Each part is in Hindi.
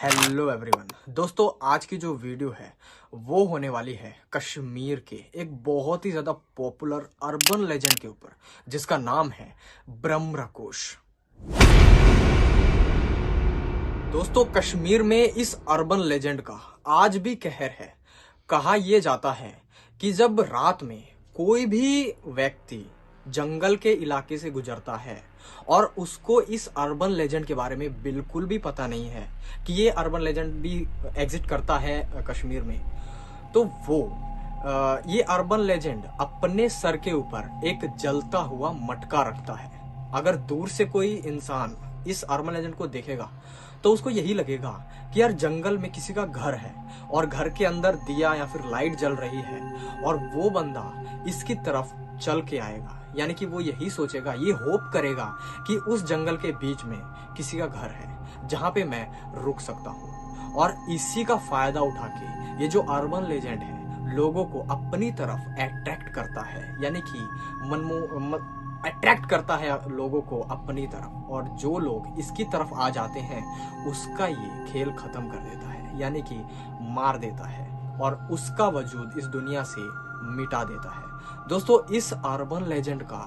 Hello everyone. दोस्तों आज की जो वीडियो है वो होने वाली है कश्मीर के एक बहुत ही ज़्यादा पॉपुलर अर्बन लेजेंड के ऊपर, जिसका नाम है ब्रह्मरकोश। दोस्तों कश्मीर में इस अर्बन लेजेंड का आज भी कहर है। कहा यह जाता है कि जब रात में कोई भी व्यक्ति जंगल के इलाके से गुजरता है और उसको इस अर्बन लेजेंड के बारे में बिल्कुल भी पता नहीं है कि ये अर्बन लेजेंड भी एग्जिस्ट करता है कश्मीर में, तो वो ये अर्बन लेजेंड अपने सर के ऊपर एक जलता हुआ मटका रखता है। अगर दूर से कोई इंसान इस अर्बन लेजेंड को देखेगा तो उसको यही लगेगा कि यार जंगल में किसी का घर है और घर के अंदर दिया या फिर लाइट जल रही है और वो बंदा इसकी तरफ चल के आएगा। यानी कि वो यही सोचेगा, ये होप करेगा कि उस जंगल के बीच में किसी का घर है जहां पे मैं रुक सकता हूँ। और इसी का फायदा उठा के ये जो अर्बन लेजेंड है लोगों को अपनी तरफ अट्रैक्ट करता है, यानी कि अट्रैक्ट करता है लोगों को अपनी तरफ। और जो लोग इसकी तरफ आ जाते हैं उसका ये खेल खत्म कर देता है, यानी कि मार देता है और उसका वजूद इस दुनिया से मिटा देता है। दोस्तों इस अर्बन लेजेंड का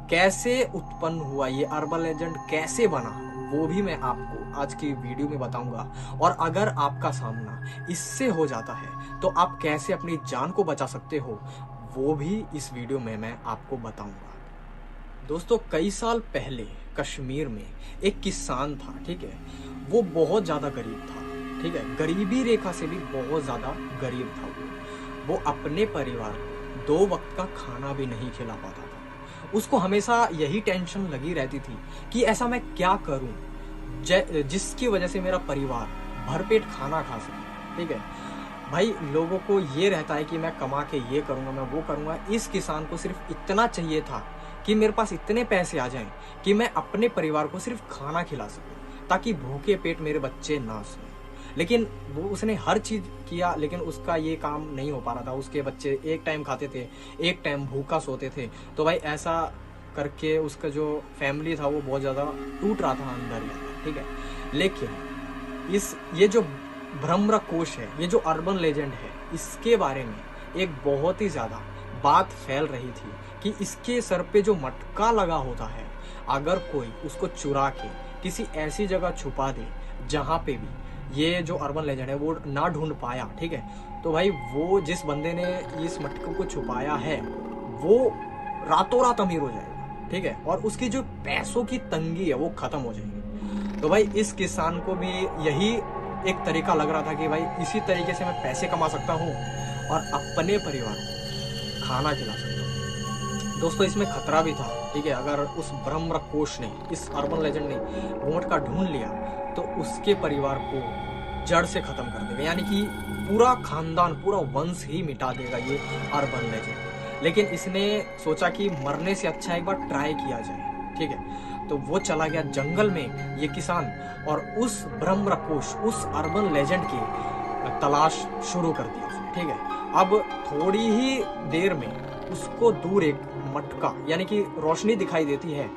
कैसे उत्पन्न हुआ, ये अर्बन लेजेंड कैसे बना, वो भी मैं आपको आज की वीडियो में बताऊंगा। और अगर आपका सामना इससे हो जाता है तो आप कैसे अपनी जान को बचा सकते हो वो भी इस वीडियो में मैं आपको बताऊंगा। दोस्तों कई साल पहले कश्मीर में एक किसान था, ठीक है। वो बहुत ज्यादा गरीब था, ठीक है, गरीबी रेखा से भी बहुत ज्यादा गरीब था। वो अपने परिवार को 2 वक्त का खाना भी नहीं खिला पाता था। उसको हमेशा यही टेंशन लगी रहती थी कि ऐसा मैं क्या करूं जिसकी वजह से मेरा परिवार भरपेट खाना खा सके, ठीक है। भाई लोगों को ये रहता है कि मैं कमा के ये करूंगा, मैं वो करूंगा। इस किसान को सिर्फ इतना चाहिए था कि मेरे पास इतने पैसे आ जाएं कि मैं अपने परिवार को सिर्फ खाना खिला सकूं, ताकि भूखे पेट मेरे बच्चे ना सोएं। लेकिन वो उसने हर चीज किया, लेकिन उसका ये काम नहीं हो पा रहा था। उसके बच्चे एक टाइम खाते थे, एक टाइम भूखा सोते थे। तो भाई ऐसा करके उसका जो फैमिली था वो बहुत ज्यादा टूट रहा था अंदर ही, ठीक है। लेकिन ये जो ब्रह्मरकोश है, ये जो अर्बन लेजेंड है, इसके बारे में एक बहुत ही ज्यादा बात फैल रही थी कि इसके सर पे जो मटका लगा होता है, अगर कोई उसको चुरा के किसी ऐसी जगह छुपा दे जहां पे भी ये जो अर्बन लेजेंड है वो ना ढूंढ पाया, ठीक है, तो भाई वो जिस बंदे ने इस मटके को छुपाया है वो रातों रात अमीर हो जाएगा, ठीक है। और उसकी जो पैसों की तंगी है वो खत्म हो जाएगी। तो भाई इस किसान को भी यही एक तरीका लग रहा था कि भाई इसी तरीके से मैं पैसे कमा सकता हूँ और अपने परिवार को खाना खिला सकता हूँ। दोस्तों इसमें खतरा भी था, ठीक है। अगर उस ब्रह्मरकोश ने, इस अर्बन लेजेंड ने वो मटका ढूंढ लिया तो उसके परिवार को जड़ से खत्म कर देगा, यानी कि पूरा खानदान, पूरा वंश ही मिटा देगा ये अर्बन लेजेंड। लेकिन इसने सोचा कि मरने से अच्छा एक बार ट्राई किया जाए, ठीक है। तो वो चला गया जंगल में, ये किसान, और उस ब्रह्मरकोश, उस अर्बन लेजेंड की तलाश शुरू कर दी उसने, ठीक है। अब थोड़ी ही देर में उसको दूर एक मटका यानी कि रोशनी दिखाई देती है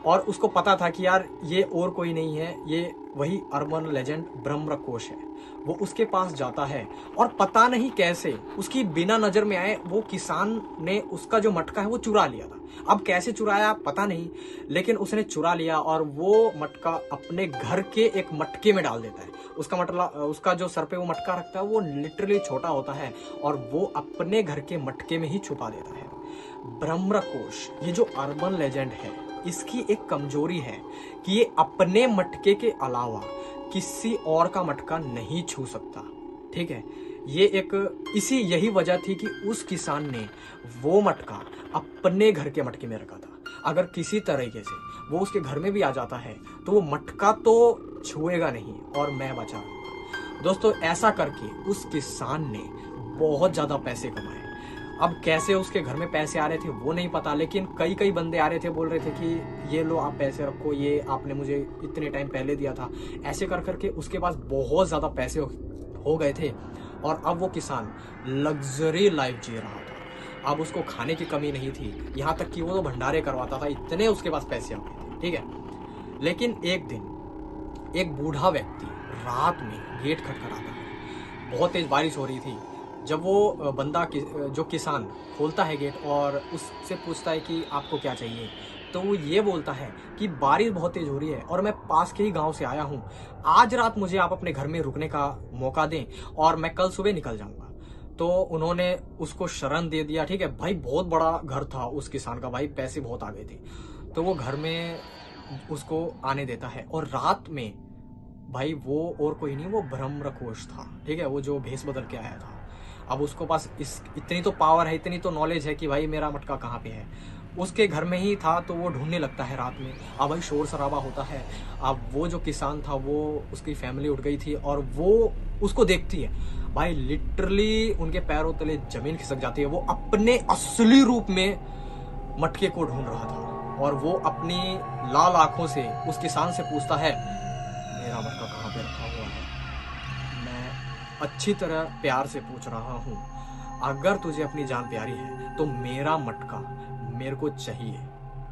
और उसको पता था कि यार ये और कोई नहीं है, ये वही अर्बन लेजेंड ब्रह्मरकोश है। वो उसके पास जाता है और पता नहीं कैसे उसकी बिना नजर में आए वो किसान ने उसका जो मटका है वो चुरा लिया था। अब कैसे चुराया पता नहीं, लेकिन उसने चुरा लिया और वो मटका अपने घर के एक मटके में डाल देता है। उसका जो सर पे वो मटका रखता है वो लिटरली छोटा होता है और वो अपने घर के मटके में ही छुपा देता है। ब्रह्मरकोश ये जो अर्बन लेजेंड है, इसकी एक कमजोरी है कि ये अपने मटके के अलावा किसी और का मटका नहीं छू सकता, ठीक है। ये यही वजह थी कि उस किसान ने वो मटका अपने घर के मटके में रखा था। अगर किसी तरीके से वो उसके घर में भी आ जाता है तो वो मटका तो छुएगा नहीं और मैं बचा रहूंगा। दोस्तों ऐसा करके उस किसान ने बहुत ज्यादा पैसे कमाए। अब कैसे उसके घर में पैसे आ रहे थे वो नहीं पता, लेकिन कई बंदे आ रहे थे, बोल रहे थे कि ये लो आप पैसे रखो, ये आपने मुझे इतने टाइम पहले दिया था। ऐसे कर करके उसके पास बहुत ज़्यादा पैसे हो गए थे और अब वो किसान लग्जरी लाइफ जी रहा था। अब उसको खाने की कमी नहीं थी, यहाँ तक कि वो तो भंडारे करवाता था, इतने उसके पास पैसे आ गए थे, ठीक है। लेकिन एक दिन एक बूढ़ा व्यक्ति रात में गेट खटखटाता है। बहुत तेज बारिश हो रही थी। जब वो बंदा जो किसान खोलता है गेट और उससे पूछता है कि आपको क्या चाहिए, तो वो ये बोलता है कि बारिश बहुत तेज हो रही है और मैं पास के ही गांव से आया हूँ, आज रात मुझे आप अपने घर में रुकने का मौका दें और मैं कल सुबह निकल जाऊंगा। तो उन्होंने उसको शरण दे दिया। ठीक है भाई, बहुत बड़ा घर था उस किसान का, भाई पैसे बहुत आ गए थे। तो वो घर में उसको आने देता है और रात में भाई वो और कोई नहीं, वो ब्रह्मरकोश था। ठीक है, वो जो भेष बदल के आया था। अब उसको पास इतनी तो पावर है, इतनी तो नॉलेज है कि भाई मेरा मटका कहाँ पे है। उसके घर में ही था, तो वो ढूंढने लगता है रात में। अब भाई शोर शराबा होता है। अब वो जो किसान था, वो उसकी फैमिली उठ गई थी और वो उसको देखती है। भाई लिटरली उनके पैरों तले जमीन खिसक जाती है। वो अपने असली रूप में मटके को ढूंढ रहा था और वो अपनी लाल आंखों से उस किसान से पूछता है, मेरा मटका कहाँ पे रखा हुआ है? मैं अच्छी तरह प्यार से पूछ रहा हूँ, अगर तुझे अपनी जान प्यारी है तो मेरा मटका मेरे को चाहिए।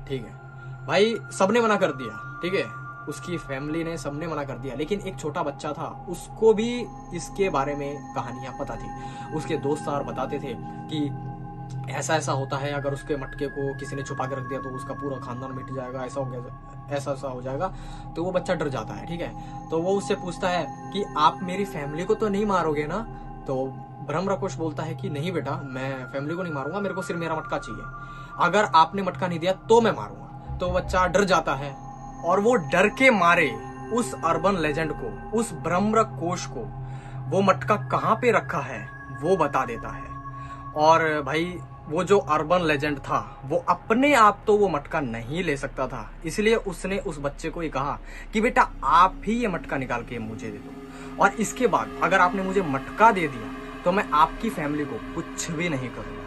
ठीक है भाई, सबने मना कर दिया। ठीक है, उसकी फैमिली ने, सबने मना कर दिया। लेकिन एक छोटा बच्चा था, उसको भी इसके बारे में कहानियां पता थी। उसके दोस्त यार बताते थे कि ऐसा ऐसा होता है, अगर उसके मटके को किसी ने छुपा के रख दिया तो उसका पूरा खानदान मिट जाएगा, ऐसा हो गया, ऐसा ऐसा हो जाएगा। तो वो बच्चा डर जाता है। ठीक है, तो वो उससे पूछता है कि आप मेरी फैमिली को तो नहीं मारोगे ना? तो ब्रह्मरकोश बोलता है कि नहीं बेटा, मैं फैमिली को नहीं मारूंगा, मेरे को सिर्फ मेरा मटका चाहिए। अगर आपने मटका नहीं दिया तो मैं मारूंगा। तो बच्चा डर जाता है और वो डर के मारे उस अर्बन लेजेंड को, उस ब्रह्मरकोश को, वो मटका कहाँ पे रखा है वो बता देता है। और भाई वो जो अर्बन लेजेंड था, वो अपने आप तो वो मटका नहीं ले सकता था, इसलिए उसने उस बच्चे को ही कहा कि बेटा आप ही ये मटका निकाल के मुझे दे दो, और इसके बाद अगर आपने मुझे मटका दे दिया तो मैं आपकी फैमिली को कुछ भी नहीं करूंगा।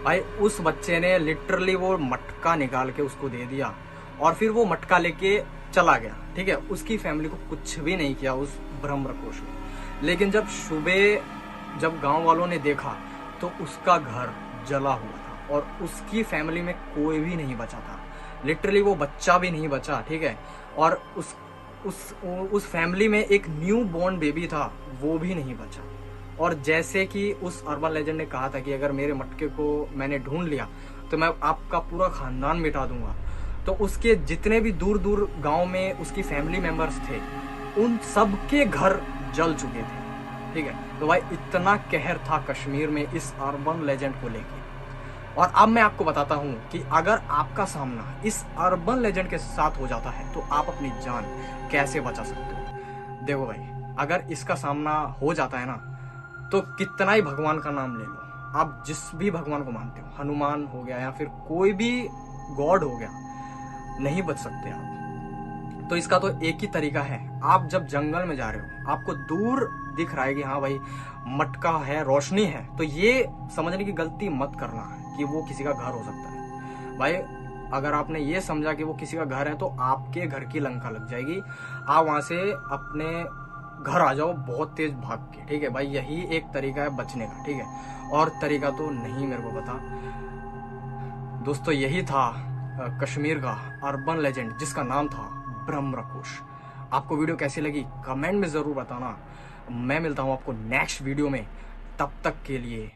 भाई उस बच्चे ने लिटरली वो मटका निकाल के उसको दे दिया और फिर वो मटका लेके चला गया। ठीक है, उसकी फैमिली को कुछ भी नहीं किया उस ब्रह्मरकोश ने। लेकिन जब सुबह जब गांव वालों ने देखा तो उसका घर जला हुआ था और उसकी फैमिली में कोई भी नहीं बचा था। लिटरली वो बच्चा भी नहीं बचा। ठीक है, और उस फैमिली में एक न्यू बॉर्न बेबी था, वो भी नहीं बचा। और जैसे कि उस अर्बन लेजेंड ने कहा था कि अगर मेरे मटके को मैंने ढूंढ लिया तो मैं आपका पूरा खानदान मिटा दूंगा, तो उसके जितने भी दूर दूर गांव में उसकी फैमिली मेंबर्स थे, उन सबके घर जल चुके थे। ठीक है, तो भाई इतना कहर था कश्मीर में इस अर्बन लेजेंड को लेके। और अब मैं आपको बताता हूं कि अगर आपका सामना इस अर्बन लेजेंड के साथ हो जाता है तो आप अपनी जान कैसे बचा सकते हो। देखो भाई, अगर इसका सामना हो जाता है ना, तो कितना ही भगवान का नाम ले लो, आप जिस भी भगवान को मानते हो, हनुमान हो गया या फिर कोई भी गॉड हो गया, नहीं बच सकते आप। तो इसका तो एक ही तरीका है, आप जब जंगल में जा रहे हो, आपको दूर दिख रहा है कि हाँ भाई मटका है, रोशनी है, तो ये समझने की गलती मत करना है कि वो किसी का घर हो सकता है। भाई अगर आपने ये समझा कि वो किसी का घर है तो आपके घर की लंका लग जाएगी। आप वहां से अपने घर आ जाओ बहुत तेज भाग के। ठीक है भाई, यही एक तरीका है बचने का। ठीक है, और तरीका तो नहीं मेरे को पता। दोस्तों यही था कश्मीर का अर्बन लेजेंड जिसका नाम था ब्रह्मरकोश। आपको वीडियो कैसी लगी कमेंट में जरूर बताना। मैं मिलता हूं आपको नेक्स्ट वीडियो में, तब तक के लिए